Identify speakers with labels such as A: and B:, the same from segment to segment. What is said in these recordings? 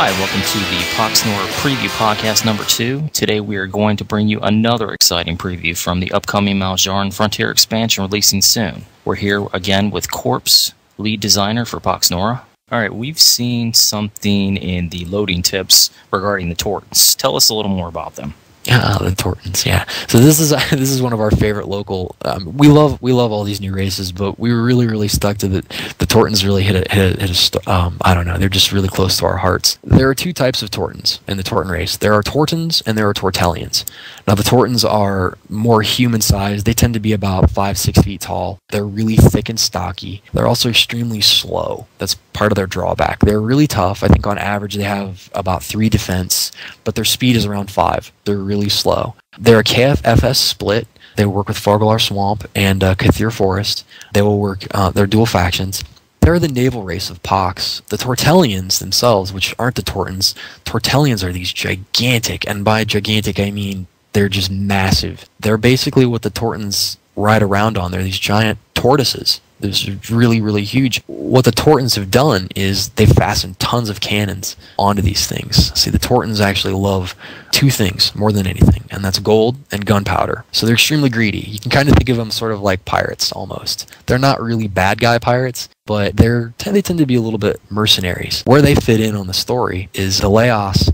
A: Hi, welcome to the PoxNora Preview Podcast number 2. Today we are going to bring you another exciting preview from the upcoming Maljaran Frontier expansion releasing soon. We're here again with Corpse, lead designer for PoxNora. Alright, we've seen something in the loading tips regarding the Tortuns. Tell us a little more about them.
B: The Tortuns, yeah. So this is one of our favorite local. We love all these new races, but we were really stuck to the Tortuns. Really hit a I don't know. They're just really close to our hearts. There are two types of Tortuns in the Tortun race. There are Tortuns and there are Tortellians. Now the Tortuns are more human sized. They tend to be about 5-6 feet tall. They're really thick and stocky. They're also extremely slow. That's part of their drawback. They're really tough. I think on average they have about 3 defense, but their speed is around 5. They're really slow. They're a KFFS split. They work with Fargalar Swamp and Kathir Forest. They will work. They're dual factions. They're the naval race of Pox. The Tortellians themselves, which aren't the Tortuns, Tortellians are these gigantic, and by gigantic I mean they're just massive. They're basically what the Tortuns ride around on. They're these giant tortoises. They're really huge. What the Tortuns have done is they've fastened tons of cannons onto these things. See, the Tortuns actually love 2 things more than anything, and that's gold and gunpowder. So they're extremely greedy. You can kind of think of them sort of like pirates almost. They're not really bad guy pirates, but they tend to be a little bit mercenaries. Where they fit in on the story is the Laos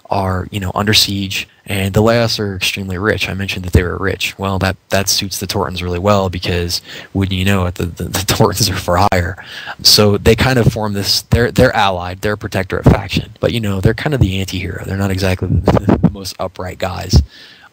B: are, under siege, and the Laos are extremely rich. I mentioned that they were rich. Well, that suits the Tortuns really well because, wouldn't you know it, the Tortuns are for hire. So they kind of form this, they're allied, they're a protectorate faction. But, they're kind of the anti-hero. They're not exactly the most upright guys.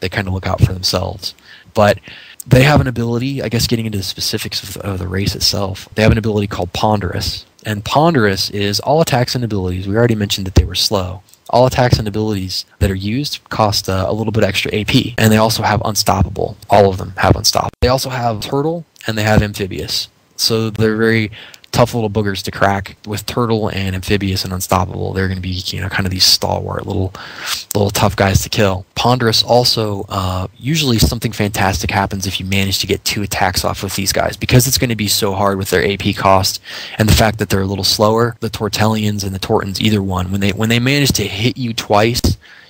B: They kind of look out for themselves. But they have an ability, I guess getting into the specifics of the race itself, they have an ability called Ponderous. And Ponderous is all attacks and abilities. We already mentioned that they were slow. All attacks and abilities that are used cost a little bit extra AP. And they also have Unstoppable. All of them have Unstoppable. They also have Turtle, and they have Amphibious. So they're very tough little boogers to crack. With Turtle and Amphibious and Unstoppable, they're going to be, kind of these stalwart little tough guys to kill. Ponderous also, usually something fantastic happens if you manage to get 2 attacks off with these guys, because it's going to be so hard with their AP cost and the fact that they're a little slower. The Tortellians and the Tortuns, either one, when they manage to hit you twice,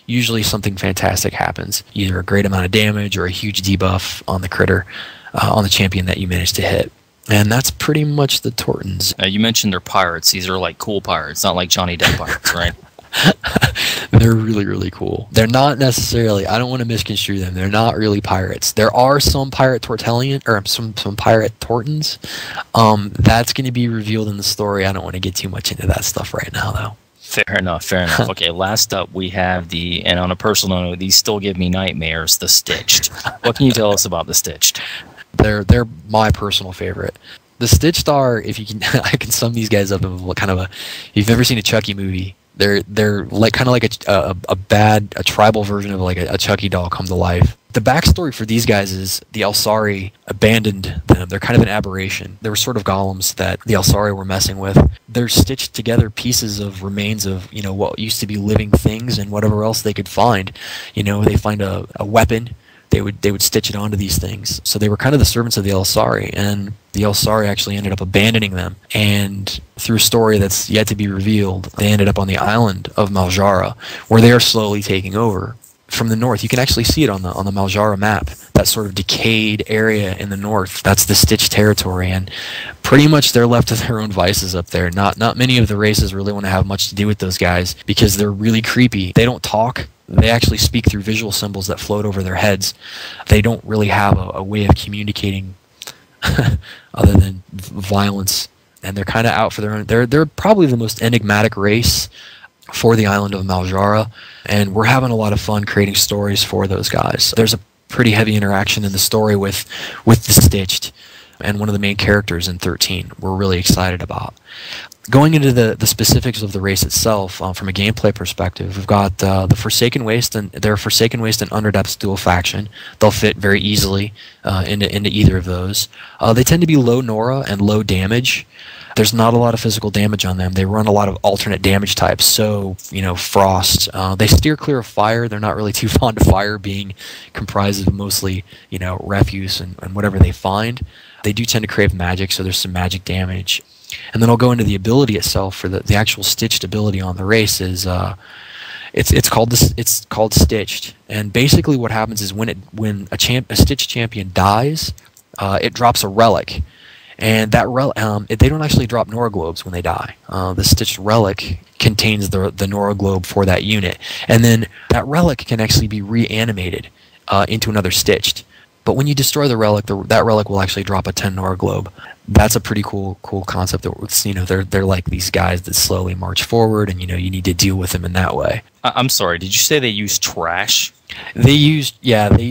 B: usually something fantastic happens. Either a great amount of damage or a huge debuff on the critter, on the champion that you manage to hit. And that's pretty much the Tortuns.
A: You mentioned they're pirates. These are like cool pirates, not like Johnny Depp pirates, right?
B: They're really cool. They're not necessarily, I don't want to misconstrue them, they're not really pirates. There are some pirate Tortellian, or some pirate Tortuns. That's going to be revealed in the story. I don't want to get too much into that stuff right now, though.
A: Fair enough. Okay, last up we have and on a personal note, these still give me nightmares, the Stitched. What can you tell us about the Stitched?
B: They're my personal favorite. The Stitched are, if you can, I can sum these guys up in kind of if you've ever seen a Chucky movie, they're like kind of like a tribal version of like a Chucky doll come to life. The backstory for these guys is the Elsari abandoned them. They're kind of an aberration. They were sort of golems that the Elsari were messing with. They're stitched together pieces of remains of, what used to be living things and whatever else they could find. They find a weapon. They would stitch it onto these things. So they were kind of the servants of the Elsari, and the Elsari actually ended up abandoning them. And through a story that's yet to be revealed, they ended up on the island of Maljara, where they are slowly taking over. From the north, you can actually see it on the Maljara map. That sort of decayed area in the north, that's the Stitched territory, and pretty much they're left to their own vices up there. Not many of the races really want to have much to do with those guys because they're really creepy. They don't talk. They actually speak through visual symbols that float over their heads. They don't really have a way of communicating other than violence, and they're kind of out for their own. They're probably the most enigmatic race for the island of Maljara, and we're having a lot of fun creating stories for those guys. There's a pretty heavy interaction in the story with the Stitched, and one of the main characters in 13 we're really excited about. Going into the specifics of the race itself, from a gameplay perspective, we've got the Forsaken Waste, and they're Forsaken Waste and Underdepths dual faction. They'll fit very easily into either of those. They tend to be low Nora and low damage. There's not a lot of physical damage on them. They run a lot of alternate damage types, so, frost. They steer clear of fire. They're not really too fond of fire, being comprised of mostly, refuse and whatever they find. They do tend to crave magic, so there's some magic damage. And then I'll go into the ability itself. For the actual stitched ability on the race is it's called Stitched. And basically what happens is when a Stitched champion dies, it drops a relic. And that they don't actually drop Nora globes when they die. The Stitched relic contains the Nora globe for that unit, and then that relic can actually be reanimated into another Stitched. But when you destroy the relic, that relic will actually drop a 10 Nora globe. That's a pretty cool concept. They're like these guys that slowly march forward, and you need to deal with them in that way.
A: I'm sorry. Did you say they use trash?
B: They use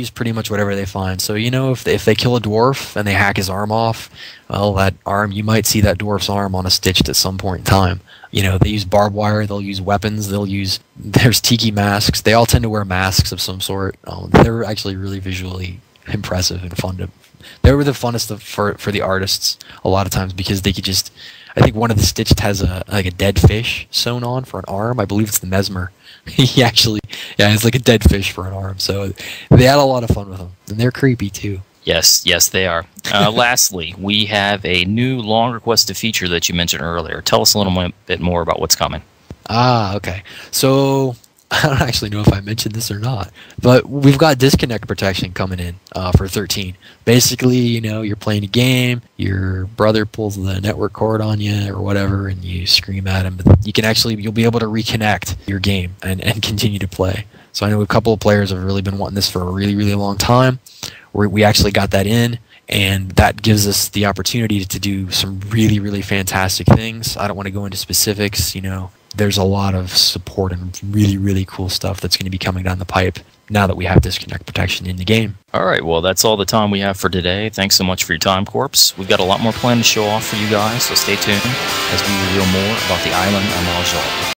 B: pretty much whatever they find. So if they kill a dwarf and they hack his arm off, well, that arm, you might see that dwarf's arm on a Stitched at some point in time. They use barbed wire, they'll use weapons, there's tiki masks. They all tend to wear masks of some sort. They're actually really visually impressive and fun. They were the funnest for the artists a lot of times, because they could just, I think one of the Stitched has a dead fish sewn on for an arm. I believe it's the Mesmer. He actually, it's like a dead fish for an arm. So they had a lot of fun with them, and they're creepy too.
A: Yes, they are. Lastly, we have a new long requested feature that you mentioned earlier. Tell us a little bit more about what's coming.
B: Okay. So I don't actually know if I mentioned this or not, but we've got disconnect protection coming in for 13. Basically, you're playing a game, your brother pulls the network cord on you or whatever, and you scream at him, but you'll be able to reconnect your game and continue to play. So I know a couple of players have really been wanting this for a really, really long time. We actually got that in, and that gives us the opportunity to do some really, really fantastic things. I don't want to go into specifics, There's a lot of support and really, really cool stuff that's going to be coming down the pipe now that we have disconnect protection in the game.
A: All right, well, that's all the time we have for today. Thanks so much for your time, Corpse. We've got a lot more planned to show off for you guys, so stay tuned as we reveal more about the island of Maljaran.